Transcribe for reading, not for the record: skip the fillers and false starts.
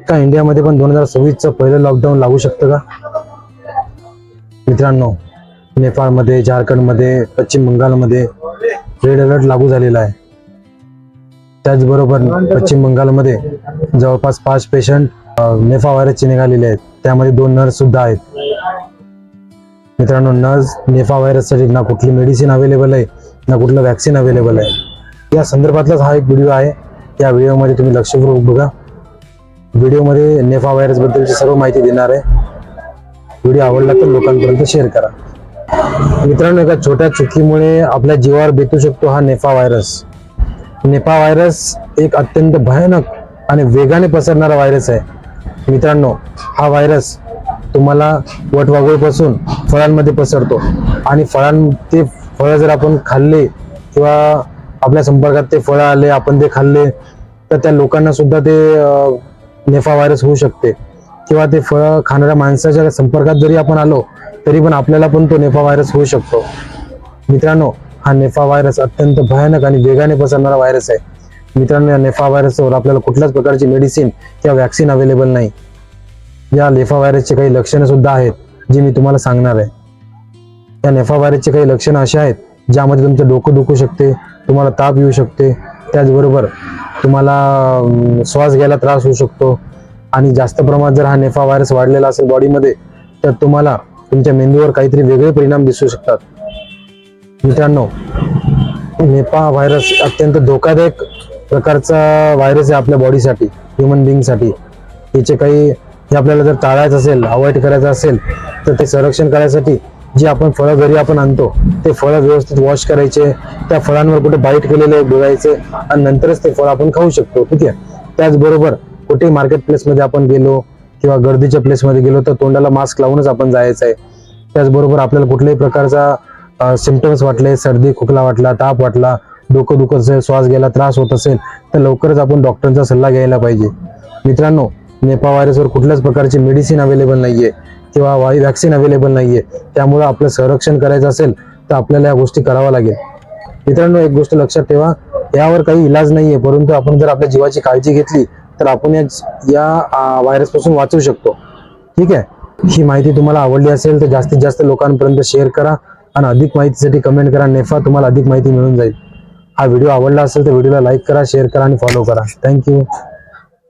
का इंडियामध्ये पण 2026चं पहिलं लॉकडाऊन लागू शकतं का मित्रांनो? नेपाळमध्ये, झारखंडमध्ये, पश्चिम बंगालमध्ये रेड अलर्ट लागू झालेला आहे. त्याचबरोबर पश्चिम बंगालमध्ये जवळपास 5 पेशंट नेफा व्हायरसचे निघालेले आहेत. त्यामध्ये 2 नर्स सुद्धा आहेत. मित्रांनो, नर्स नेफा व्हायरससाठी ना कुठली मेडिसिन अवेलेबल आहे ना कुठलं वॅक्सिन अवेलेबल आहे. या संदर्भातलाच हा एक व्हिडिओ आहे. या व्हिडिओमध्ये तुम्ही लक्षपूर्वक बघा. व्हिडिओमध्ये नेफा व्हायरस बद्दलची सर्व माहिती देणार आहे. व्हिडिओ आवडला तर लोकांपर्यंत शेअर करा. मित्रांनो, एका छोट्या चुकीमुळे आपल्या जीवावर बेतू शकतो हा नेफा व्हायरस. नेफा व्हायरस एक अत्यंत भयानक आणि वेगाने पसरणारा व्हायरस आहे. मित्रांनो, हा व्हायरस तुम्हाला वटवाघूळपासून फळांमध्ये पसरतो आणि ते फळं जर आपण खाल्ले किंवा आपल्या संपर्कात ते फळं आले, आपण ते खाल्ले, तर त्या लोकांना सुद्धा ते नेफा व्हायरस होऊ शकते. किंवा ते फळं खाणाऱ्या माणसाच्या संपर्कात जरी आपण आलो तरी पण आपल्याला पण तो नेफा व्हायरस होऊ शकतो. मित्रांनो, हा नेफा व्हायरस अत्यंत भयानक आणि वेगाने पसरणारा व्हायरस आहे. मित्रांनो, या नेफा व्हायरसवर आपल्याला कुठल्याच प्रकारची मेडिसिन किंवा वॅक्सिन अवेलेबल नाही. या नेफा व्हायरसचे काही लक्षणं सुद्धा आहेत जी मी तुम्हाला सांगणार आहे. या नेफा व्हायरसचे काही लक्षणं अशी आहेत ज्यामध्ये तुमचं डोकं दुखू शकते, तुम्हाला ताप येऊ शकते, त्याचबरोबर तुम्हाला श्वास घ्यायला त्रास होऊ शकतो आणि जास्त प्रमाणात जर हा नेफा व्हायरस वाढलेला असेल बॉडीमध्ये तर तुम्हाला तुमच्या मेंदूवर काहीतरी वेगळे परिणाम दिसू शकतात. मित्रांनो, नेफा व्हायरस अत्यंत धोकादायक प्रकारचा व्हायरस आहे आपल्या बॉडीसाठी, ह्युमन बिंगसाठी. याचे काही हे आपल्याला जर टाळायचं असेल, अवॉइड करायचं असेल तर ते संरक्षण करायसाठी जी आपण फळं घरी आपण आणतो ते फळं व्यवस्थित वॉश करायचे, त्या फळांवर कुठे बाईट केलेले बघायचे आणि नंतरच ते फळ आपण खाऊ शकतो. ठीक आहे. त्याचबरोबर कुठेही मार्केट प्लेसमध्ये आपण गेलो किंवा गर्दीच्या प्लेसमध्ये गेलो तर तोंडाला मास्क लावूनच आपण जायचं आहे. त्याचबरोबर आपल्याला कुठल्याही प्रकारचा सिम्पटम्स वाटले, सर्दी खोकला वाटला, ताप वाटला, डोकं दुखत असेल, श्वास घ्यायला त्रास होत असेल तर लवकरच आपण डॉक्टरचा सल्ला घ्यायला पाहिजे. मित्रांनो, नेफा व्हायरसवर कुठल्याच प्रकारची मेडिसिन अवेलेबल नाहीये किंवा वॅक्सिन अवेलेबल नाहीये. त्यामुळे आपलं संरक्षण करायचं असेल तर आपल्याला या गोष्टी कराव्या लागेल. मित्रांनो, एक गोष्ट लक्षात ठेवा, यावर काही इलाज नाहीये, परंतु आपण जर आपल्या जीवाची काळजी घेतली तर आपण या व्हायरस पासून वाचू शकतो. ठीक आहे. ही माहिती तुम्हाला आवडली असेल तर जास्तीत जास्त लोकांपर्यंत शेअर करा आणि अधिक माहितीसाठी कमेंट करा. नेफा तुम्हाला अधिक माहिती मिळून जाईल. हा व्हिडिओ आवडला असेल तर व्हिडिओला लाईक करा, शेअर करा आणि फॉलो करा. थँक्यू.